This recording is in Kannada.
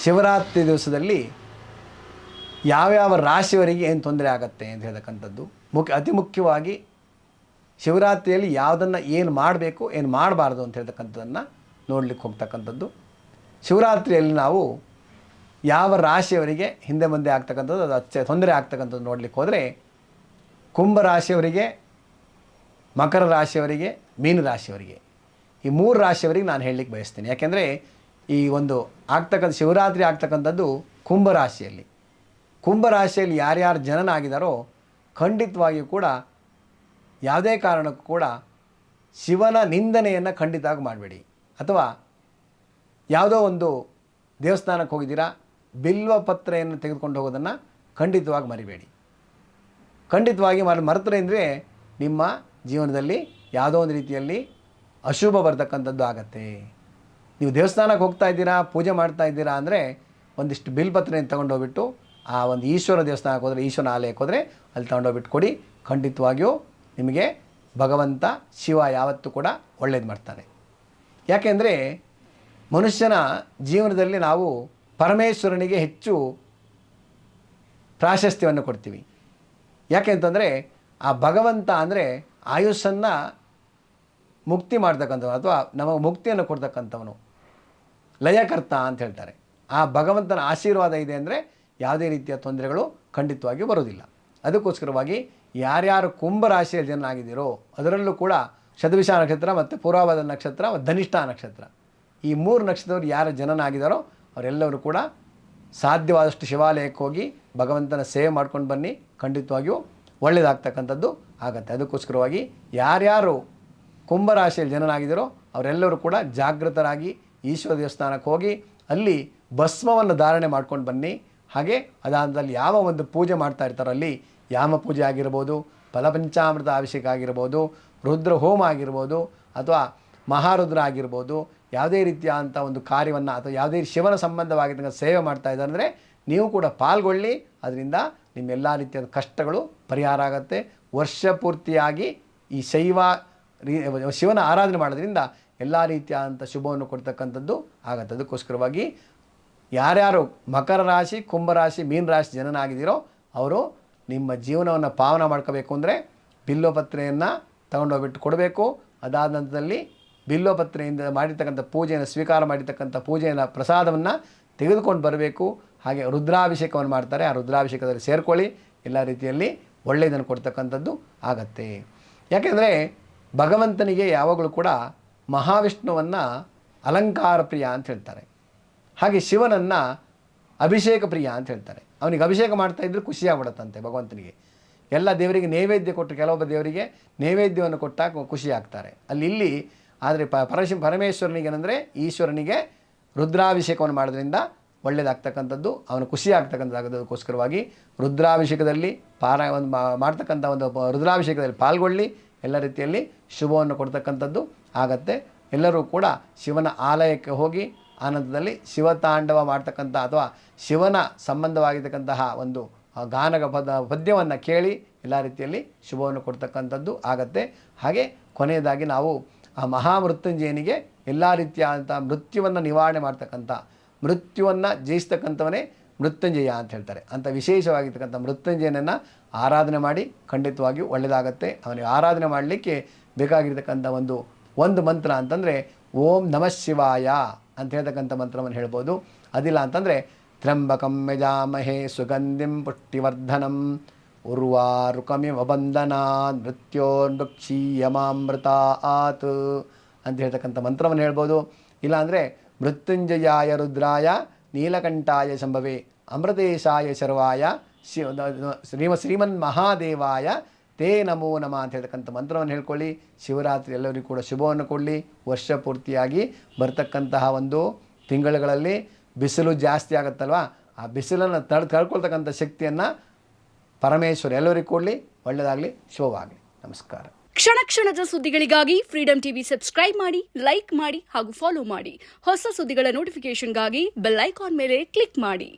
ಶಿವರಾತ್ರಿ ದಿವಸದಲ್ಲಿ ಯಾವ್ಯಾವ ರಾಶಿಯವರಿಗೆ ಏನು ತೊಂದರೆ ಆಗುತ್ತೆ ಅಂತ ಹೇಳ್ತಕ್ಕಂಥದ್ದು ಅತಿ ಮುಖ್ಯವಾಗಿ ಶಿವರಾತ್ರಿಯಲ್ಲಿ ಯಾವುದನ್ನು ಏನು ಮಾಡಬೇಕು ಏನು ಮಾಡಬಾರ್ದು ಅಂತ ಹೇಳ್ತಕ್ಕಂಥದ್ದನ್ನು ನೋಡಲಿಕ್ಕೆ ಹೋಗ್ತಕ್ಕಂಥದ್ದು. ಶಿವರಾತ್ರಿಯಲ್ಲಿ ನಾವು ಯಾವ ರಾಶಿಯವರಿಗೆ ಹಿಂದೆ ಮುಂದೆ ಆಗ್ತಕ್ಕಂಥದ್ದು ಅದು ತೊಂದರೆ ಆಗ್ತಕ್ಕಂಥದ್ದು ನೋಡಲಿಕ್ಕೆ ಹೋದರೆ ಕುಂಭ ರಾಶಿಯವರಿಗೆ, ಮಕರ ರಾಶಿಯವರಿಗೆ, ಮೀನ ರಾಶಿಯವರಿಗೆ, ಈ 3 ರಾಶಿಯವರಿಗೆ ನಾನು ಹೇಳಲಿಕ್ಕೆ ಬಯಸ್ತೀನಿ. ಯಾಕೆಂದರೆ ಈ ಒಂದು ಶಿವರಾತ್ರಿ ಆಗ್ತಕ್ಕಂಥದ್ದು ಕುಂಭ ರಾಶಿಯಲ್ಲಿ. ಕುಂಭ ರಾಶಿಯಲ್ಲಿ ಯಾರ್ಯಾರು ಜನನಾಗಿದ್ದಾರೋ ಖಂಡಿತವಾಗಿಯೂ ಕೂಡ ಯಾವುದೇ ಕಾರಣಕ್ಕೂ ಕೂಡ ಶಿವನ ನಿಂದನೆಯನ್ನು ಖಂಡಿತವಾಗಿ ಮಾಡಬೇಡಿ. ಅಥವಾ ಯಾವುದೋ ಒಂದು ದೇವಸ್ಥಾನಕ್ಕೆ ಹೋಗಿದ್ದೀರಾ, ಬಿಲ್ವ ಪತ್ರೆಯನ್ನು ತೆಗೆದುಕೊಂಡು ಹೋಗೋದನ್ನು ಖಂಡಿತವಾಗಿ ಮರಿಬೇಡಿ. ಖಂಡಿತವಾಗಿ ಮರೆತರೆ ಅಂದರೆ ನಿಮ್ಮ ಜೀವನದಲ್ಲಿ ಯಾವುದೋ ಒಂದು ರೀತಿಯಲ್ಲಿ ಅಶುಭ ಬರ್ತಕ್ಕಂಥದ್ದು ಆಗತ್ತೆ. ನೀವು ದೇವಸ್ಥಾನಕ್ಕೆ ಹೋಗ್ತಾ ಇದ್ದೀರಾ, ಪೂಜೆ ಮಾಡ್ತಾ ಇದ್ದೀರಾ ಅಂದರೆ ಒಂದಿಷ್ಟು ಬಿಲ್ಪತ್ರೆಯನ್ನು ತೊಗೊಂಡೋಗ್ಬಿಟ್ಟು ಆ ಒಂದು ಈಶ್ವರ ದೇವಸ್ಥಾನಕ್ಕೆ ಹೋದರೆ, ಈಶ್ವರನ ಆಲಯಕ್ಕೆ ಹೋದರೆ ಅಲ್ಲಿ ತೊಗೊಂಡೋಗ್ಬಿಟ್ಟು ಕೊಡಿ. ಖಂಡಿತವಾಗಿಯೂ ನಿಮಗೆ ಭಗವಂತ ಶಿವ ಯಾವತ್ತೂ ಕೂಡ ಒಳ್ಳೇದು ಮಾಡ್ತಾನೆ. ಯಾಕೆಂದರೆ ಮನುಷ್ಯನ ಜೀವನದಲ್ಲಿ ನಾವು ಪರಮೇಶ್ವರನಿಗೆ ಹೆಚ್ಚು ಪ್ರಾಶಸ್ತ್ಯವನ್ನು ಕೊಡ್ತೀವಿ. ಯಾಕೆ ಅಂತಂದರೆ ಆ ಭಗವಂತ ಅಂದರೆ ಆಯುಷನ್ನು ಮುಕ್ತಿ ಮಾಡ್ತಕ್ಕಂಥವನು ಅಥವಾ ನಮಗೆ ಮುಕ್ತಿಯನ್ನು ಕೊಡ್ತಕ್ಕಂಥವನು, ಲಯಕರ್ತ ಅಂತ ಹೇಳ್ತಾರೆ. ಆ ಭಗವಂತನ ಆಶೀರ್ವಾದ ಇದೆ ಅಂದರೆ ಯಾವುದೇ ರೀತಿಯ ತೊಂದರೆಗಳು ಖಂಡಿತವಾಗಿ ಬರೋದಿಲ್ಲ. ಅದಕ್ಕೋಸ್ಕರವಾಗಿ ಯಾರ್ಯಾರು ಕುಂಭರಾಶಿಯ ಜನರಾಗಿದ್ದೀರೋ ಅದರಲ್ಲೂ ಕೂಡ ಶತಭಿಷ ನಕ್ಷತ್ರ ಮತ್ತು ಪೂರ್ವಾಭಾದ್ರ ನಕ್ಷತ್ರ ಮತ್ತು ಧನಿಷ್ಠ ನಕ್ಷತ್ರ, ಈ 3 ನಕ್ಷತ್ರದವರು ಯಾರು ಜನನಾಗಿದ್ದಾರೋ ಅವರೆಲ್ಲರೂ ಕೂಡ ಸಾಧ್ಯವಾದಷ್ಟು ಶಿವಾಲಯಕ್ಕೆ ಹೋಗಿ ಭಗವಂತನ ಸೇವೆ ಮಾಡ್ಕೊಂಡು ಬನ್ನಿ. ಖಂಡಿತವಾಗಿಯೂ ಒಳ್ಳೆಯದಾಗ್ತಕ್ಕಂಥದ್ದು ಆಗತ್ತೆ. ಅದಕ್ಕೋಸ್ಕರವಾಗಿ ಯಾರ್ಯಾರು ಕುಂಭರಾಶಿಯಲ್ಲಿ ಜನನಾಗಿದ್ದಾರೋ ಅವರೆಲ್ಲರೂ ಕೂಡ ಜಾಗೃತರಾಗಿ ಈಶ್ವರ ದೇವಸ್ಥಾನಕ್ಕೆ ಹೋಗಿ ಅಲ್ಲಿ ಭಸ್ಮವನ್ನು ಧಾರಣೆ ಮಾಡ್ಕೊಂಡು ಬನ್ನಿ. ಹಾಗೆ ಅದಾದಲ್ಲಿ ಯಾವ ಒಂದು ಪೂಜೆ ಮಾಡ್ತಾ ಇರ್ತಾರೋ ಅಲ್ಲಿ ಯಾಮ ಪೂಜೆ ಆಗಿರ್ಬೋದು, ಫಲಪಂಚಾಮೃತ ಅಭಿಷೇಕ ಆಗಿರ್ಬೋದು, ರುದ್ರ ಹೋಮ ಆಗಿರ್ಬೋದು, ಅಥವಾ ಮಹಾರುದ್ರ ಆಗಿರ್ಬೋದು, ಯಾವುದೇ ರೀತಿಯಾದಂಥ ಒಂದು ಕಾರ್ಯವನ್ನು ಅಥವಾ ಯಾವುದೇ ಶಿವನ ಸಂಬಂಧವಾಗಿದ್ದಂಥ ಸೇವೆ ಮಾಡ್ತಾ ಇದ್ದಾರೆ ಅಂದರೆ ನೀವು ಕೂಡ ಪಾಲ್ಗೊಳ್ಳಿ. ಅದರಿಂದ ನಿಮ್ಮೆಲ್ಲ ರೀತಿಯಾದ ಕಷ್ಟಗಳು ಪರಿಹಾರ ಆಗುತ್ತೆ. ವರ್ಷ ಪೂರ್ತಿಯಾಗಿ ಈ ಶಿವನ ಆರಾಧನೆ ಮಾಡೋದ್ರಿಂದ ಎಲ್ಲ ರೀತಿಯಾದಂಥ ಶುಭವನ್ನು ಕೊಡ್ತಕ್ಕಂಥದ್ದು ಆಗತ್ತೆ. ಅದಕ್ಕೋಸ್ಕರವಾಗಿ ಯಾರ್ಯಾರು ಮಕರ ರಾಶಿ, ಕುಂಭರಾಶಿ, ಮೀನ ರಾಶಿ ಜನನಾಗಿದ್ದೀರೋ ಅವರು ನಿಮ್ಮ ಜೀವನವನ್ನು ಪಾವನ ಮಾಡ್ಕೋಬೇಕು ಅಂದರೆ ಬಿಲ್ವಪತ್ರೆಯನ್ನು ತಗೊಂಡೋಗ್ಬಿಟ್ಟು ಕೊಡಬೇಕು. ಅದಾದ ನಂತರದಲ್ಲಿ ಬಿಲ್ವಪತ್ರೆಯಿಂದ ಮಾಡಿರ್ತಕ್ಕಂಥ ಪೂಜೆಯನ್ನು ಸ್ವೀಕಾರ ಮಾಡಿರ್ತಕ್ಕಂಥ ಪೂಜೆಯನ್ನು ಪ್ರಸಾದವನ್ನು ತೆಗೆದುಕೊಂಡು ಬರಬೇಕು. ಹಾಗೆ ರುದ್ರಾಭಿಷೇಕವನ್ನು ಮಾಡ್ತಾರೆ, ಆ ರುದ್ರಾಭಿಷೇಕದಲ್ಲಿ ಸೇರಿಕೊಳ್ಳಿ. ಎಲ್ಲ ರೀತಿಯಲ್ಲಿ ಒಳ್ಳೆಯದನ್ನು ಕೊಡ್ತಕ್ಕಂಥದ್ದು ಆಗತ್ತೆ. ಯಾಕೆಂದರೆ ಭಗವಂತನಿಗೆ ಯಾವಾಗಲೂ ಕೂಡ ಮಹಾವಿಷ್ಣುವನ್ನು ಅಲಂಕಾರ ಪ್ರಿಯ ಅಂತ ಹೇಳ್ತಾರೆ. ಹಾಗೆ ಶಿವನನ್ನು ಅಭಿಷೇಕ ಪ್ರಿಯ ಅಂತ ಹೇಳ್ತಾರೆ. ಅವನಿಗೆ ಅಭಿಷೇಕ ಮಾಡ್ತಾಯಿದ್ರೆ ಖುಷಿಯಾಗ್ಬಿಡುತ್ತಂತೆ ಭಗವಂತನಿಗೆ. ಎಲ್ಲ ದೇವರಿಗೆ ನೈವೇದ್ಯ ಕೊಟ್ಟು ಕೆಲವೊಬ್ಬ ದೇವರಿಗೆ ನೈವೇದ್ಯವನ್ನು ಕೊಟ್ಟಾಗ ಖುಷಿ ಆಗ್ತಾರೆ. ಇಲ್ಲಿ ಆದರೆ ಪರಮೇಶ್ವರನಿಗೆ ಏನಂದರೆ ಈಶ್ವರನಿಗೆ ರುದ್ರಾಭಿಷೇಕವನ್ನು ಮಾಡೋದ್ರಿಂದ ಒಳ್ಳೆಯದಾಗ್ತಕ್ಕಂಥದ್ದು, ಅವನು ಖುಷಿ ಆಗ್ತಕ್ಕಂಥದ್ದಾಗೋದಕ್ಕೋಸ್ಕರವಾಗಿ ರುದ್ರಾಭಿಷೇಕದಲ್ಲಿ ಮಾಡ್ತಕ್ಕಂಥ ಒಂದು ರುದ್ರಾಭಿಷೇಕದಲ್ಲಿ ಪಾಲ್ಗೊಳ್ಳಿ. ಎಲ್ಲ ರೀತಿಯಲ್ಲಿ ಶುಭವನ್ನು ಕೊಡ್ತಕ್ಕಂಥದ್ದು ಆಗತ್ತೆ. ಎಲ್ಲರೂ ಕೂಡ ಶಿವನ ಆಲಯಕ್ಕೆ ಹೋಗಿ ಆನಂದದಲ್ಲಿ ಶಿವತಾಂಡವ ಮಾಡ್ತಕ್ಕಂಥ ಅಥವಾ ಶಿವನ ಸಂಬಂಧವಾಗಿರ್ತಕ್ಕಂತಹ ಒಂದು ಪದ್ಯವನ್ನು ಕೇಳಿ ಎಲ್ಲ ರೀತಿಯಲ್ಲಿ ಶುಭವನ್ನು ಕೊಡ್ತಕ್ಕಂಥದ್ದು ಆಗತ್ತೆ. ಹಾಗೆ ಕೊನೆಯದಾಗಿ ನಾವು ಆ ಮಹಾಮೃತ್ಯುಂಜಯನಿಗೆ ಎಲ್ಲ ರೀತಿಯಾದಂಥ ಮೃತ್ಯುವನ್ನು ನಿವಾರಣೆ ಮಾಡ್ತಕ್ಕಂಥ, ಮೃತ್ಯುವನ್ನು ಜಯಿಸ್ತಕ್ಕಂಥವನೇ ಮೃತ್ಯುಂಜಯ ಅಂತ ಹೇಳ್ತಾರೆ. ಅಂಥ ವಿಶೇಷವಾಗಿರ್ತಕ್ಕಂಥ ಮೃತ್ಯುಂಜಯನನ್ನು ಆರಾಧನೆ ಮಾಡಿ ಖಂಡಿತವಾಗಿಯೂ ಒಳ್ಳೆಯದಾಗತ್ತೆ. ಅವನಿಗೆ ಆರಾಧನೆ ಮಾಡಲಿಕ್ಕೆ ಬೇಕಾಗಿರ್ತಕ್ಕಂಥ ಒಂದು ಮಂತ್ರ ಅಂತಂದರೆ ಓಂ ನಮಃ ಶಿವಾಯ ಅಂತ ಹೇಳ್ತಕ್ಕಂಥ ಮಂತ್ರವನ್ನು ಹೇಳ್ಬೋದು. ಅದಿಲ್ಲ ಅಂತಂದರೆ ತ್ರ್ಯಂಬಕಂ ಯಜಾಮಹೇ ಸುಗಂಧಿಂ ಪುಷ್ಟಿವರ್ಧನಂ ಉರ್ವಾರುಕಮಿವ ಬಂಧನಾತ್ ಮೃತ್ಯೋರ್ಮೃಕ್ಷೀಯಮಾಮೃತಾತ್ ಅಂತ ಹೇಳ್ತಕ್ಕಂಥ ಮಂತ್ರವನ್ನು ಹೇಳ್ಬೋದು. ಇಲ್ಲಾಂದರೆ ಮೃತ್ಯುಂಜಯಾಯ ರುದ್ರಾಯ ನೀಲಕಂಠಾಯ ಶಂಭವೇ ಅಮೃತೇಶಾಯ ಶರ್ವಾಯ ಶ್ರೀಮನ್ ಮಹಾದೇವಾಯ ತೇ ನಮೋ ನಮಃ ಅಂತ ಹೇಳ್ತಕ್ಕಂಥ ಮಂತ್ರವನ್ನು ಹೇಳ್ಕೊಳ್ಳಿ. ಶಿವರಾತ್ರಿ ಎಲ್ಲರಿಗೂ ಕೂಡ ಶುಭವನ್ನು ಕೊಡಲಿ. ವರ್ಷ ಪೂರ್ತಿಯಾಗಿ ಬರ್ತಕ್ಕಂತಹ ಒಂದು ತಿಂಗಳುಗಳಲ್ಲಿ ಬಿಸಿಲು ಜಾಸ್ತಿ ಆಗುತ್ತಲ್ವ, ಆ ಬಿಸಿಲನ್ನು ತಡ್ಕೊಳ್ತಕ್ಕಂಥ ಶಕ್ತಿಯನ್ನು ಪರಮೇಶ್ವರ ಎಲ್ಲರಿಗೂ ಕೊಡಲಿ. ಒಳ್ಳೆಯದಾಗಲಿ, ಶುಭವಾಗಲಿ. ನಮಸ್ಕಾರ. ಕ್ಷಣ ಕ್ಷಣದ ಸುದ್ದಿಗಳಿಗಾಗಿ ಫ್ರೀಡಂ ಟಿವಿ ಸಬ್ಸ್ಕ್ರೈಬ್ ಮಾಡಿ, ಲೈಕ್ ಮಾಡಿ ಹಾಗೂ ಫಾಲೋ ಮಾಡಿ. ಹೊಸ ಸುದ್ದಿಗಳ ನೋಟಿಫಿಕೇಶನ್ಗಾಗಿ ಬೆಲ್ ಐಕಾನ್ ಮೇಲೆ ಕ್ಲಿಕ್ ಮಾಡಿ.